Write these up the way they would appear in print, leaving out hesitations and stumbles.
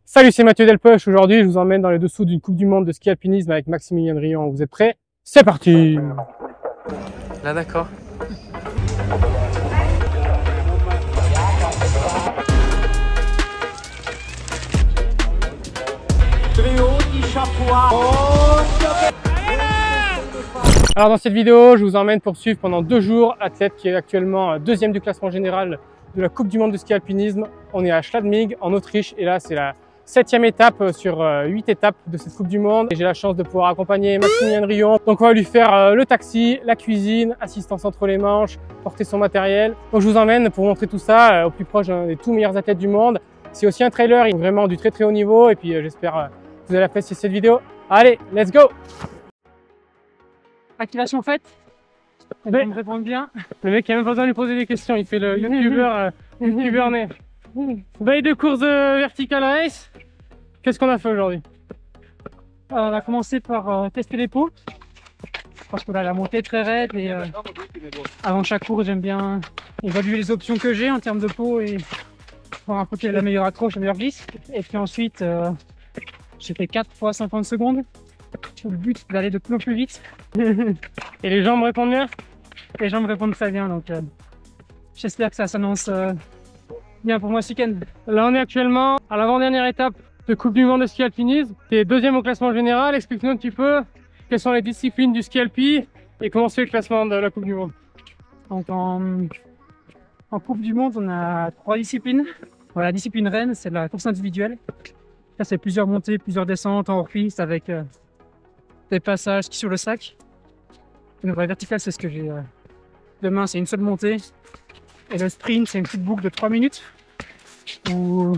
Salut, c'est Mathieu Delpech. Aujourd'hui, je vous emmène dans les dessous d'une Coupe du Monde de ski alpinisme avec Maximilien Rion. Vous êtes prêts? C'est parti! Là, d'accord. Alors dans cette vidéo, je vous emmène pour suivre pendant 2 jours l'athlète qui est actuellement deuxième du classement général de la Coupe du Monde de ski alpinisme. On est à Schladming en Autriche et là c'est la 7e étape sur 8 étapes de cette Coupe du Monde. Et j'ai la chance de pouvoir accompagner Maximilien Rion. Donc on va lui faire le taxi, la cuisine, assistance entre les manches, porter son matériel. Donc je vous emmène pour montrer tout ça au plus proche d'un des tout meilleurs athlètes du monde. C'est aussi un trailer, il est vraiment du très haut niveau et puis j'espère que vous allez apprécier cette vidéo. Allez, let's go! Activation faite. Il me répond bien. Le mec a même pas besoin de lui poser des questions, il fait le youtubeur né. Veille de course vertical race. Qu'est-ce qu'on a fait aujourd'hui? On a commencé par tester les pots. Parce que là, la montée est très raide et avant chaque course, j'aime bien évaluer les options que j'ai en termes de pot et voir un peu quelle est la meilleure accroche, la meilleure glisse. Et puis ensuite, j'ai fait 4 fois 50 secondes. Le but d'aller de plus en plus vite. Et les gens me répondent bien? Les gens me répondent très bien, donc j'espère que ça s'annonce bien pour moi ce week-end. Là, on est actuellement à l'avant-dernière étape de Coupe du Monde de ski alpinisme. Tu es deuxième au classement général. Explique-nous un petit peu quelles sont les disciplines du ski alpi et comment se fait le classement de la Coupe du Monde. Donc en Coupe du Monde, on a 3 disciplines. Voilà, la discipline reine, c'est la course individuelle. Là, c'est plusieurs montées, plusieurs descentes en hors-piste avec des passages ski sur le sac. Et donc la verticale, c'est ce que j'ai demain, c'est une seule montée. Et le sprint, c'est une petite boucle de 3 minutes où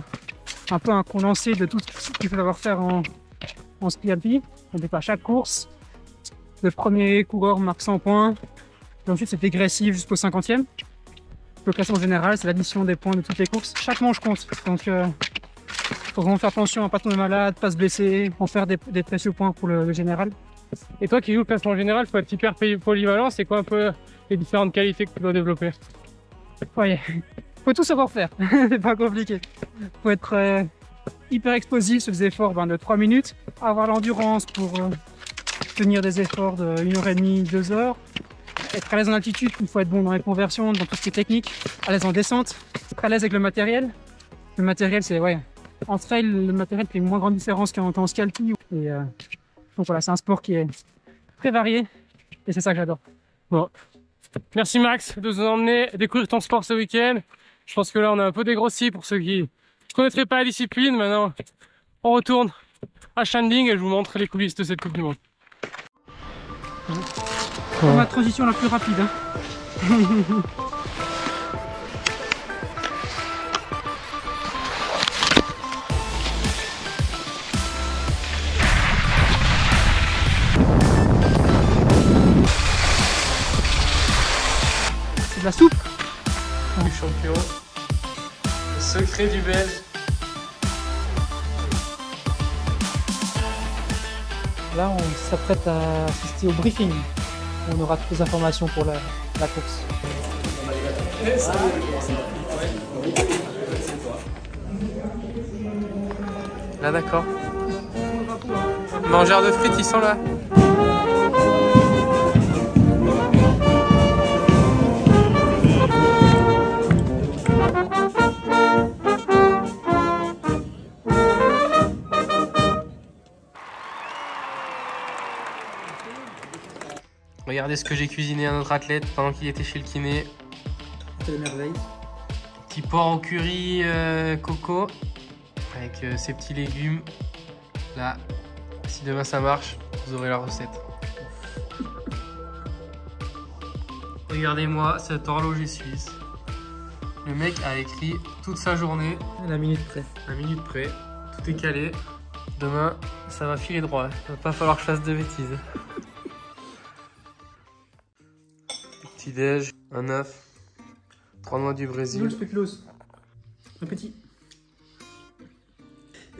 un peu un condensé de tout ce qu'il faut savoir faire en ski alpi. Donc à chaque course, le premier coureur marque 100 points. Et ensuite, c'est dégressif jusqu'au 50e. Le classement général, c'est l'addition des points de toutes les courses. Chaque manche compte. Donc, faut vraiment faire attention à ne pas tomber malade, pas se blesser, en faire des précieux points pour le général. Et toi qui joues le classement général, il faut être hyper polyvalent. C'est quoi un peu les différentes qualités que tu dois développer? Ouais, faut tout savoir faire. C'est pas compliqué. Faut être hyper explosif sur des efforts de 3 minutes, avoir l'endurance pour tenir des efforts de 1h30, 2 heures. Être à l'aise en altitude, il faut être bon dans les conversions, dans tout ce qui est technique, à l'aise en descente, être à l'aise avec le matériel. Le matériel, c'est en trail, le matériel fait une moins grande différence qu'en ski alpi. Et donc voilà, c'est un sport qui est très varié et c'est ça que j'adore. Bon, merci Max de nous emmener découvrir ton sport ce week-end. Je pense que là, on a un peu dégrossi pour ceux qui ne connaîtraient pas la discipline. Maintenant, on retourne à Schladming et je vous montre les coulisses de cette Coupe du Monde. C'est ma transition la plus rapide. C'est de la soupe. Du champion. Le secret du Belge. Là, on s'apprête à assister au briefing. On aura toutes les informations pour la course. Là, d'accord. Mangeur de frites, ils sont là. Regardez ce que j'ai cuisiné à notre athlète pendant qu'il était chez le kiné. C'est des merveilles. Petit porc au curry coco avec ces petits légumes. Là, si demain ça marche, vous aurez la recette. Regardez-moi cet horloger suisse. Le mec a écrit toute sa journée. À la minute près. À la minute près. Tout est calé. Demain, ça va filer droit. Il va pas falloir que je fasse de bêtises. Petit déj, un œuf, 3 noix du Brésil. Le spéculoos. Un petit.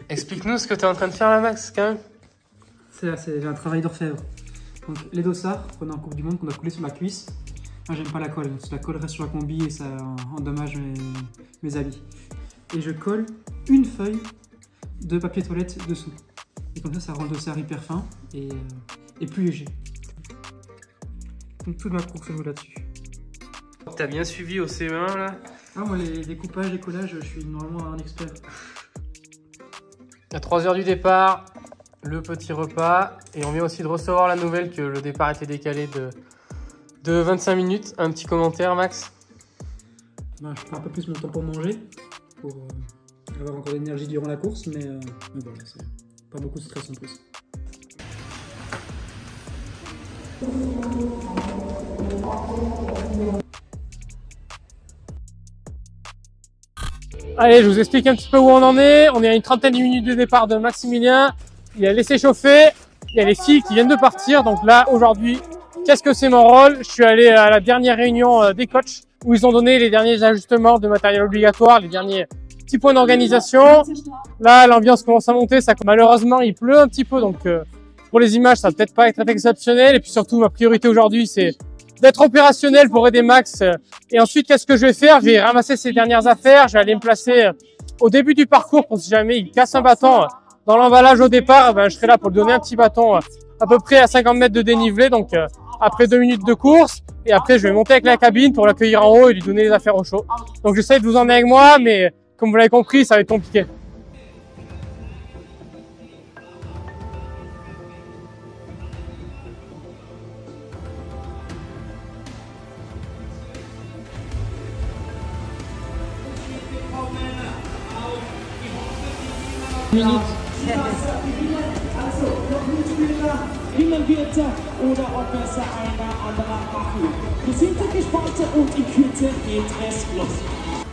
Explique-nous ce que tu es en train de faire là, Max, quand même. J'ai un travail d'orfèvre. Donc, les dossards qu'on a en Coupe du Monde, qu'on a coulé sur la cuisse. Moi, j'aime pas la colle. Parce que la colle reste sur la combi et ça endommage mes habits. Et je colle une feuille de papier toilette dessous. Et comme ça rend le dossard hyper fin et plus léger. Donc toute ma course se joue là-dessus. T'as bien suivi au CE1 là? Ah, moi les découpages, les collages, je suis normalement un expert. À 3 h du départ, le petit repas. Et on vient aussi de recevoir la nouvelle que le départ était décalé de 25 minutes. Un petit commentaire, Max? Ben, je prends un peu plus mon temps pour manger, pour avoir encore d'énergie durant la course, mais voilà, c'est pas beaucoup de stress en plus. Allez, je vous explique un petit peu où on en est. On est à une trentaine de minutes de départ de Maximilien. Il a laissé chauffer. Il y a les filles qui viennent de partir. Donc là, aujourd'hui, qu'est-ce que c'est mon rôle? Je suis allé à la dernière réunion des coachs où ils ont donné les derniers ajustements de matériel obligatoire, les derniers petits points d'organisation. Là, l'ambiance commence à monter. Malheureusement, il pleut un petit peu. Donc pour les images, ça va peut-être pas être exceptionnel. Et puis surtout, ma priorité aujourd'hui, c'est d'être opérationnel pour aider Max. Et ensuite, qu'est-ce que je vais faire? Je vais ramasser ses dernières affaires. Je vais aller me placer au début du parcours pour si jamais il casse un bâton dans l'emballage au départ, ben, je serai là pour lui donner un petit bâton à peu près à 50 mètres de dénivelé. Donc après 2 minutes de course. Et après, je vais monter avec la cabine pour l'accueillir en haut et lui donner les affaires au chaud. Donc j'essaie de vous emmener avec moi, mais comme vous l'avez compris, ça va être compliqué.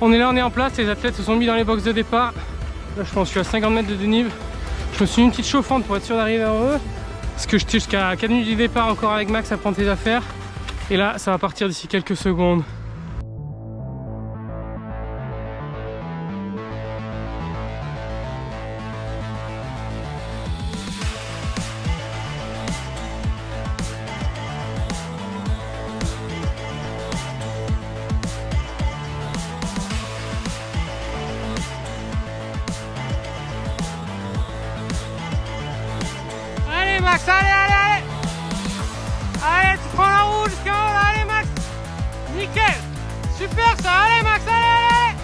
On est là, on est en place, les athlètes se sont mis dans les box de départ. Là je pense que je suis à 50 mètres de dénive. Je me suis mis une petite chauffante pour être sûr d'arriver vers eux. Parce que j'étais jusqu'à 4 minutes du départ encore avec Max à prendre tes affaires. Et là ça va partir d'ici quelques secondes. Max, allez, allez, allez! Allez, tu prends la roue jusqu'en haut, là, allez Max! Nickel! Super ça, allez Max, allez, allez!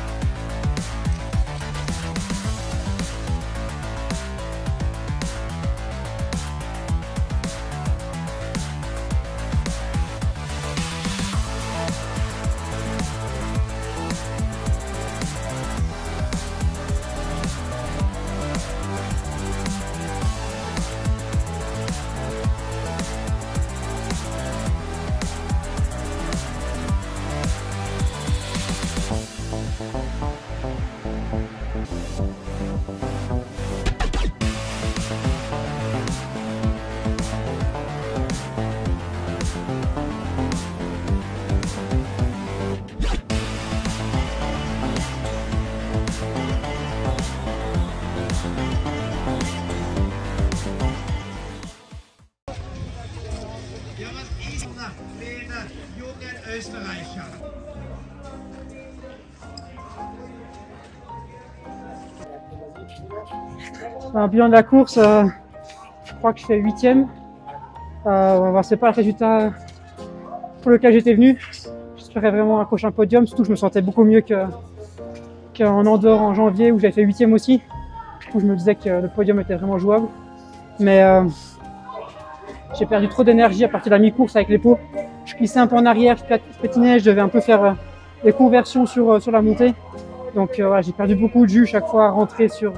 Un bilan de la course, je crois que je fais 8e. C'est pas le résultat pour lequel j'étais venu. J'espérais vraiment accrocher un podium, surtout je me sentais beaucoup mieux qu'en Andorre en janvier où j'avais fait 8e aussi. Où je me disais que le podium était vraiment jouable. Mais j'ai perdu trop d'énergie à partir de la mi-course avec les pots. Je glissais un peu en arrière, je pétinais, je devais un peu faire des conversions sur la montée. Donc voilà, j'ai perdu beaucoup de jus chaque fois à rentrer sur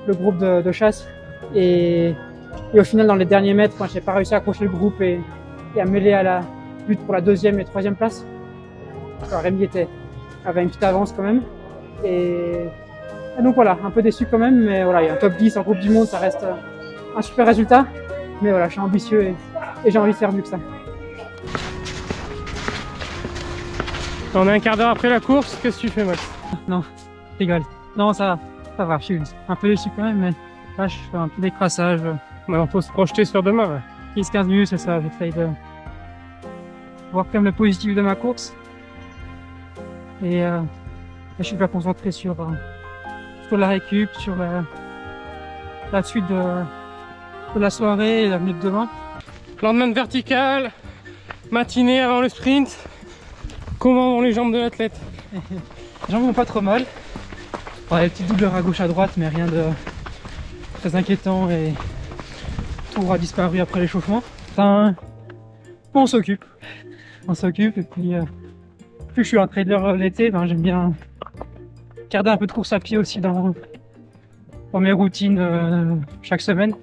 le groupe de chasse. Et au final, dans les derniers mètres, j'ai pas réussi à accrocher le groupe et à mêler à la lutte pour la 2e et 3e place. Alors, Rémi avait une petite avance quand même. Et donc voilà, un peu déçu quand même, mais voilà, il y a un top 10 en Coupe du Monde, ça reste un super résultat. Mais voilà, je suis ambitieux et j'ai envie de faire mieux que ça. On est un quart d'heure après la course, qu'est-ce que tu fais Max? Non, je rigole. Non, ça va, je suis un peu déçu quand même, mais là je fais un peu d'écrassage. Alors faut se projeter sur demain. 10-15 minutes, c'est ça, j'essaye de voir quand même le positif de ma course. Et je suis pas concentré sur la récup, sur la suite de la soirée et la minute de demain. Lendemain de vertical, matinée avant le sprint. Comment vont les jambes de l'athlète? Les jambes vont pas trop mal. On a des petites douleurs à gauche à droite, mais rien de très inquiétant et tout aura disparu après l'échauffement. Enfin, on s'occupe. On s'occupe et puis plus je suis un trader l'été, ben, j'aime bien garder un peu de course à pied aussi dans mes routines chaque semaine.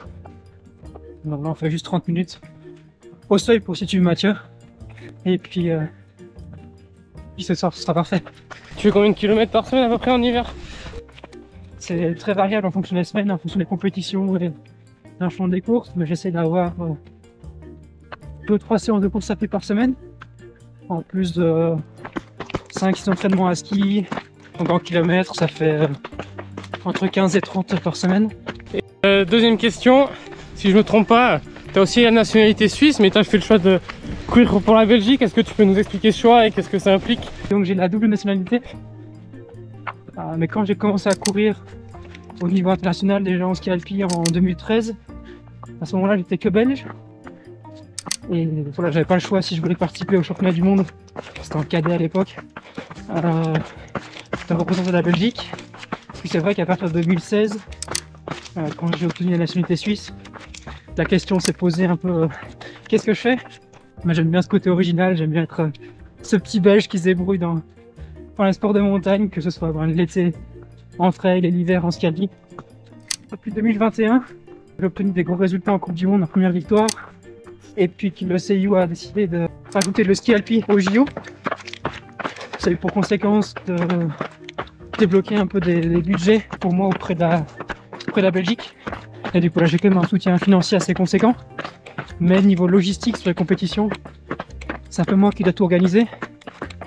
Donc là on fait juste 30 minutes au seuil pour situer matière. Et puis ce soir ce sera parfait. Tu fais combien de kilomètres par semaine à peu près en hiver? C'est très variable en fonction des semaines, en fonction des compétitions et d'un champ des courses, mais j'essaie d'avoir 2-3 séances de course à pied par semaine, en plus de 5 entraînements à ski. Donc en kilomètres, ça fait entre 15 et 30 par semaine. Deuxième question, si je me trompe pas, tu as aussi la nationalité suisse, mais tu as fait le choix de courir pour la Belgique. Est-ce que tu peux nous expliquer ce choix et qu'est-ce que ça implique? Donc j'ai la double nationalité, mais quand j'ai commencé à courir au niveau international, déjà en ski alpin en 2013, à ce moment-là j'étais que belge. Et voilà, j'avais pas le choix si je voulais participer au championnat du monde, c'était en cadet à l'époque, de représenter la Belgique. Puis c'est vrai qu'à partir de 2016, quand j'ai obtenu la nationalité suisse, la question s'est posée un peu qu'est-ce que je fais? Mais j'aime bien ce côté original, j'aime bien être ce petit belge qui se débrouille dans les sports de montagne, que ce soit l'été en trail et l'hiver en ski alpin. Depuis 2021, j'ai obtenu des gros résultats en Coupe du Monde, en première victoire. Et puis le CIO a décidé de rajouter le ski alpin au JO. Ça a eu pour conséquence de débloquer un peu des budgets pour moi auprès de la Belgique. Et du coup là j'ai quand même un soutien financier assez conséquent. Mais niveau logistique sur les compétitions, c'est un peu moi qui dois tout organiser.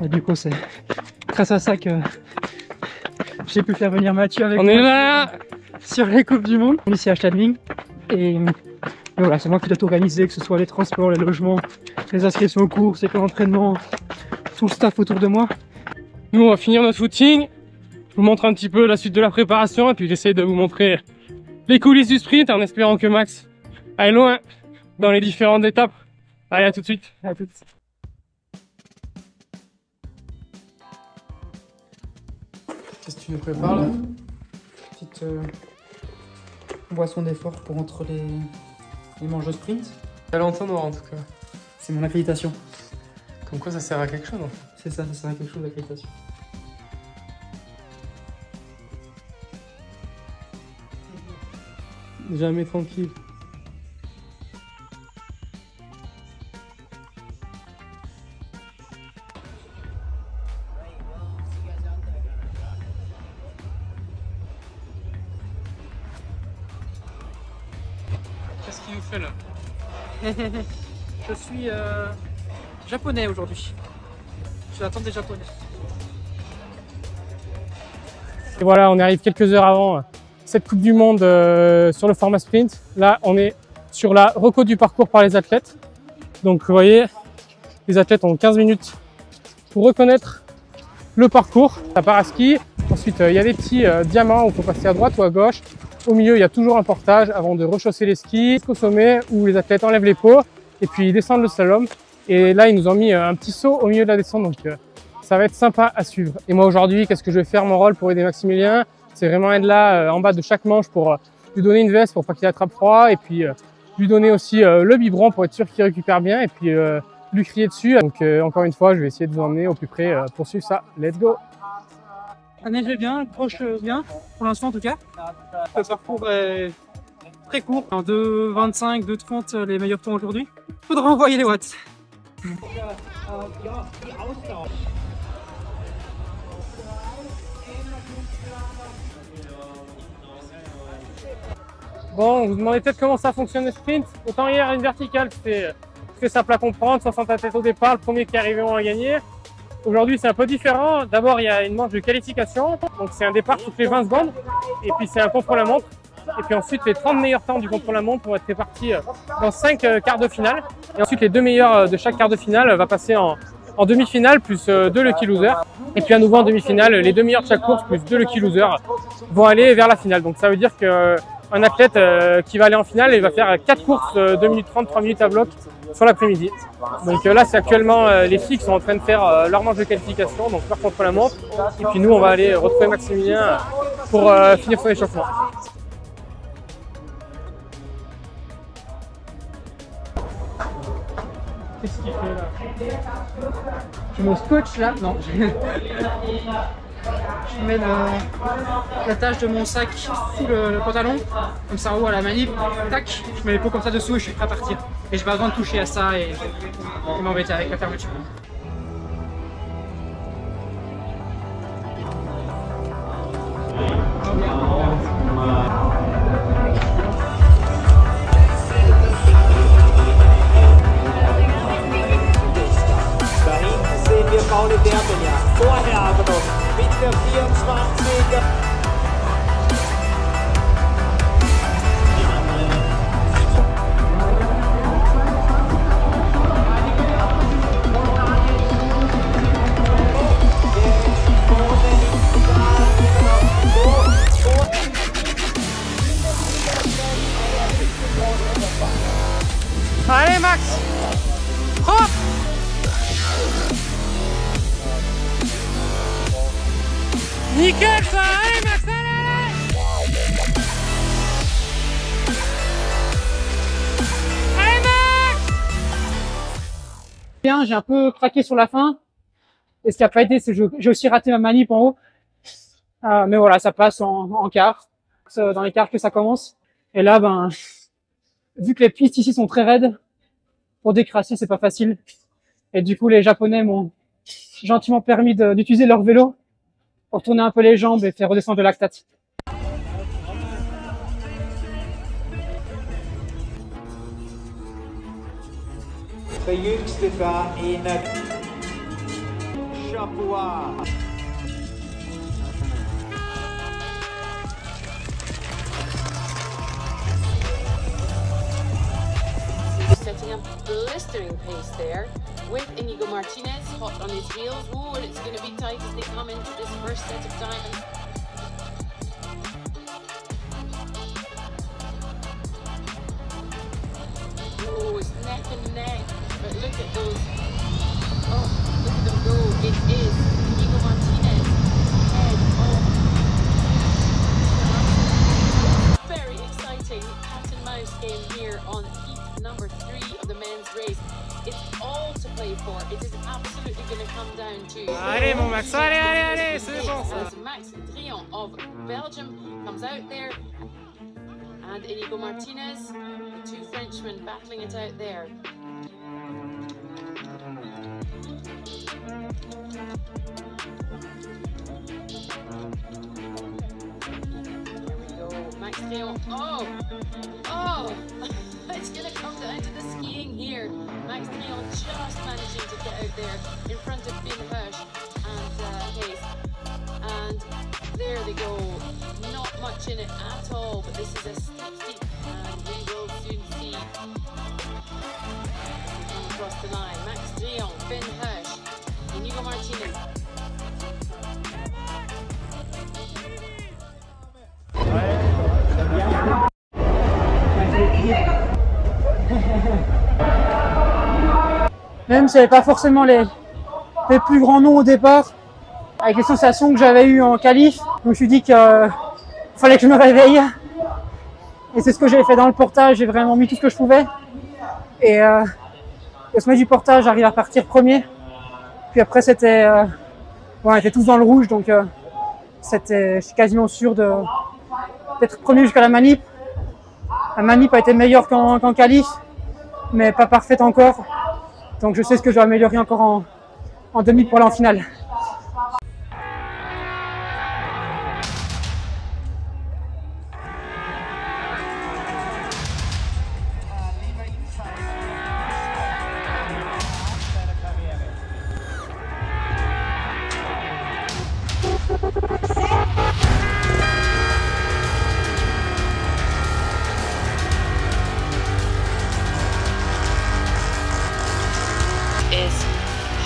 Et du coup c'est grâce à ça que j'ai pu faire venir Mathieu avec moi sur les Coupes du Monde, ici à Schladming. Et voilà, c'est moi qui dois tout organiser, que ce soit les transports, les logements, les inscriptions aux courses, les plans d'entraînement, tout le staff autour de moi. Nous on va finir notre footing, je vous montre un petit peu la suite de la préparation et puis j'essaie de vous montrer les coulisses du sprint en espérant que Max aille loin dans les différentes étapes. Allez, à tout de suite. À tout de suite. Qu'est-ce que tu nous prépares là? Petite boisson d'effort pour entre les manches de sprint. À l'entonnoir en tout cas. C'est mon accréditation. Comme quoi ça sert à quelque chose. Hein. C'est ça sert à quelque chose l'accréditation. Jamais tranquille. Qu'est-ce qu'il nous fait là? Je suis japonais aujourd'hui. Je vais attendre des japonais. Et voilà, on arrive quelques heures avant cette Coupe du Monde sur le format sprint. Là, on est sur la reco du parcours par les athlètes. Donc, vous voyez, les athlètes ont 15 minutes pour reconnaître le parcours. Ça part à ski. Ensuite, il y a des petits diamants où il faut passer à droite ou à gauche. Au milieu, il y a toujours un portage avant de rechausser les skis. Jusqu'au sommet où les athlètes enlèvent les pots et puis ils descendent le slalom. Et là, ils nous ont mis un petit saut au milieu de la descente. Donc, ça va être sympa à suivre. Et moi, aujourd'hui, qu'est-ce que je vais faire? Mon rôle pour aider Maximilien, c'est vraiment être là en bas de chaque manche pour lui donner une veste pour pas qu'il attrape froid et puis lui donner aussi le biberon pour être sûr qu'il récupère bien et puis lui crier dessus. Donc encore une fois, je vais essayer de vous emmener au plus près pour suivre ça. Let's go! La neige est bien, le proche bien, pour l'instant en tout cas. Le parcours est très court, en 2,25, 2,30 les meilleurs temps aujourd'hui. Faudra envoyer les watts. Bon, vous vous demandez peut-être comment ça fonctionne le sprint. Autant hier, une verticale, c'était très simple à comprendre, 60 à tête au départ, le premier qui est arrivé, on a gagné. Aujourd'hui, c'est un peu différent. D'abord, il y a une manche de qualification, donc c'est un départ toutes les 20 secondes, et puis c'est un contre-la-montre. Et puis ensuite, les 30 meilleurs temps du contre-la-montre vont être répartis dans 5 quarts de finale. Et ensuite, les 2 meilleurs de chaque quart de finale va passer en demi-finale, plus 2 lucky losers. Et puis à nouveau en demi-finale, les 2 meilleurs de chaque course, plus 2 lucky losers, vont aller vers la finale. Donc ça veut dire que un athlète qui va aller en finale et va faire 4 courses 2 minutes 30, 3 minutes à bloc sur l'après-midi. Donc là, c'est actuellement les filles qui sont en train de faire leur manche de qualification, donc leur contre-la-montre. Et puis nous, on va aller retrouver Maximilien pour finir son échauffement. Qu'est-ce qu'il fait là? Je me scotche là, non. Je mets l'attache de mon sac sous le pantalon, comme ça en haut à la manip, tac, je mets les pots comme ça dessous et je suis prêt à partir. Et j'ai pas besoin de toucher à ça et m'embêter avec la fermeture. Pauli Bertenia vorher genommen mit der 24er. Allez Max! Hop! Nickel ça! Allez Max, allez! Allez Max! Bien, j'ai un peu craqué sur la fin. Et ce qui a pas aidé, c'est que j'ai aussi raté ma manip en haut. Mais voilà, ça passe en quart. C'est dans les quarts que ça commence. Et là, ben, vu que les pistes ici sont très raides, pour décrasser, c'est pas facile. Et du coup, les Japonais m'ont gentiment permis d'utiliser leur vélo pour tourner un peu les jambes et faire redescendre le lactate. De jüngste gaat in Chapeau. Setting a blistering pace there with Inigo Martinez hot on his heels. Ooh, and it's going to be tight as they come into this first set of diamonds. Oh, it's neck and neck, but look at those. Oh, look at them go. It is Inigo Martinez head of. Very exciting cat and mouse game here on number 3 of the men's race. It's all to play for. It is absolutely going to come down to. Allez mon Max, allez, allez, allez, c'est bon ça. As Max Drian of Belgium comes out there, and Inigo Martinez, the 2 Frenchmen battling it out there. Here we go, Max Drian. Oh, oh. It's going to come down to the skiing here. Max Drian just managing to get out there in front of Finn Hirsch and Hayes. And there they go. Not much in it at all, but this is a steep, and we will soon see. Come across the line. Max Drian, Finn Hirsch, Inigo Martinez. Même si j'avais pas forcément les plus grands noms au départ, avec les sensations que j'avais eues en qualif, je me suis dit qu'il fallait que je me réveille. Et c'est ce que j'ai fait dans le portage, j'ai vraiment mis tout ce que je pouvais. Et au sommet du portage, j'arrive à partir premier. Puis après, c'était, on était tous dans le rouge, donc je suis quasiment sûr d'être premier jusqu'à la manip. La manip a été meilleure qu'en qualif, mais pas parfaite encore. Donc je sais ce que je dois améliorer encore en demi pour aller en finale.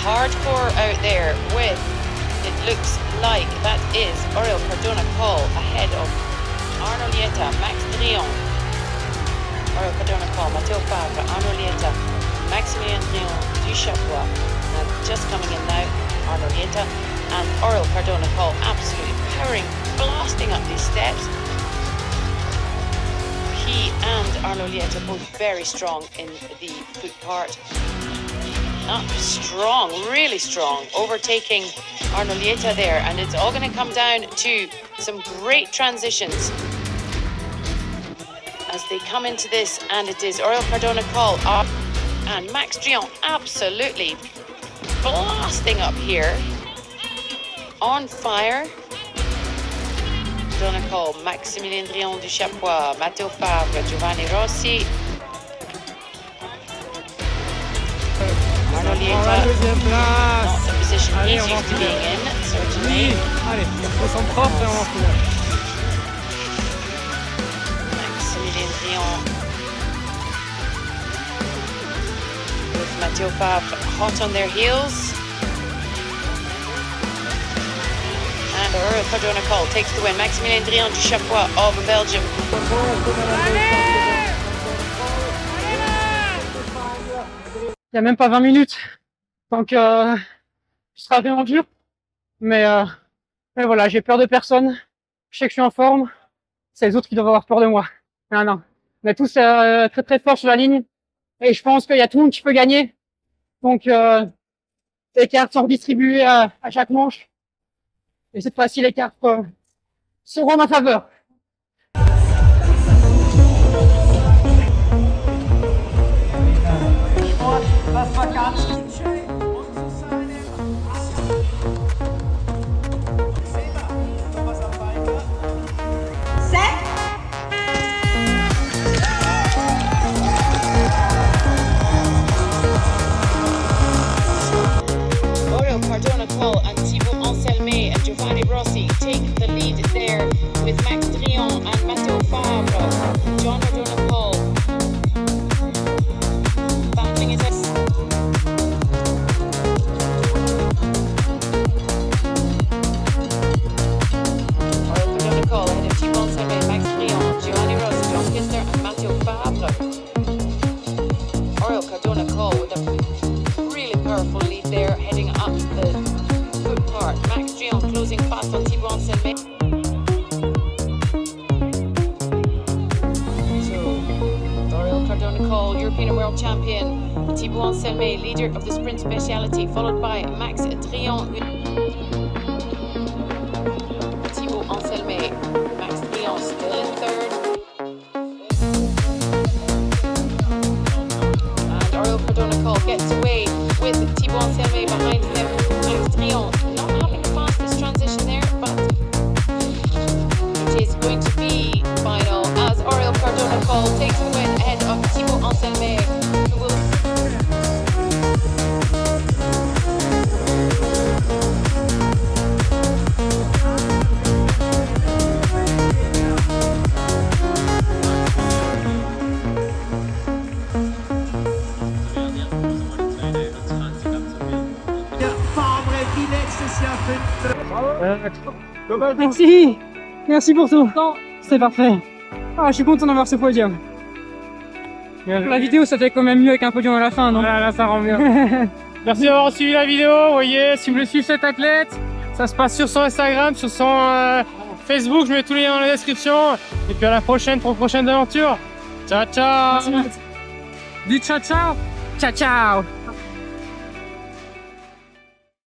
Hardcore out there with, it looks like that is Oriol Cardona Call ahead of Arnaud Lieta, Max Drion, Oriol Cardona-Cole, Matteo Favre, Arnaud Lieta, Maximilien Drion du Chapois. Now just coming in now, Arnaud Lieta and Oriol Cardona-Cole absolutely powering, blasting up these steps. He and Arnaud Lieta both very strong in the foot part. Up strong, really strong, overtaking Arnaud Lieta there, and it's all going to come down to some great transitions as they come into this, and it is Oriol Cardona-Cole up and Max Drion absolutely blasting up here, on fire. Cardona-Cole, Maximilien Drion du Chapois, Matteo Favre, Giovanni Rossi. Arnaud Lieta, Deuxième place. not the position Allez, he's on va used to en being in, certainly. Oui. Allez, on s'en propre et on en finale. Maximilien Drion with Matteo Favre hot on their heels. And Oriol Cardona-Cole takes the win. Maximilien Drion du Chapois of Belgium. Il n'y a même pas 20 minutes. Donc, ce sera vraiment dur. Mais voilà, j'ai peur de personne. Je sais que je suis en forme. C'est les autres qui doivent avoir peur de moi. Non, non. On est tous très très forts sur la ligne. Et je pense qu'il y a tout le monde qui peut gagner. Donc, les cartes sont redistribuées à chaque manche. Et cette fois-ci, les cartes seront en ma faveur. Oriol Cardona-Cole and Thibaut Anselmet and Giovanni Rossi take the lead there with Max Drion and Matteo Favre. John Cardona-Cole battling his Oriol Cardona-Cole ahead of Thibaut Anselmet, Max Drion, Giovanni Rossi, John Kistler and Matteo Favre. Oriol Cardona-Cole with a really powerful lead there, heading up the foot part. Max Drion closing fast on Thibaut Anselmet. So, Oriol Cardona-Cole, European and World Champion. Thibaut Anselmet, leader of the sprint speciality, followed by Max Drion. Thibaut Anselmet, Max Drion still in third. And Oriol Cardona-Cole gets away with Thibaut Anselmet behind him. Max Drion not having the fastest transition there, but it is going to be final as Oriol Cardona-Cole takes the win ahead of Thibaut Anselmet, who will. Merci. Merci pour tout. C'est parfait. Ah, je suis content d'avoir ce podium. La vidéo, ça fait quand même mieux avec un podium à la fin, non? Voilà, là ça rend bien. Merci d'avoir suivi la vidéo. Vous voyez, si vous voulez suivre cet athlète, ça se passe sur son Instagram, sur son Facebook. Je mets tous les liens dans la description. Et puis à la prochaine pour une prochaine aventure. Ciao, ciao. Dis ciao, ciao. Ciao, ciao.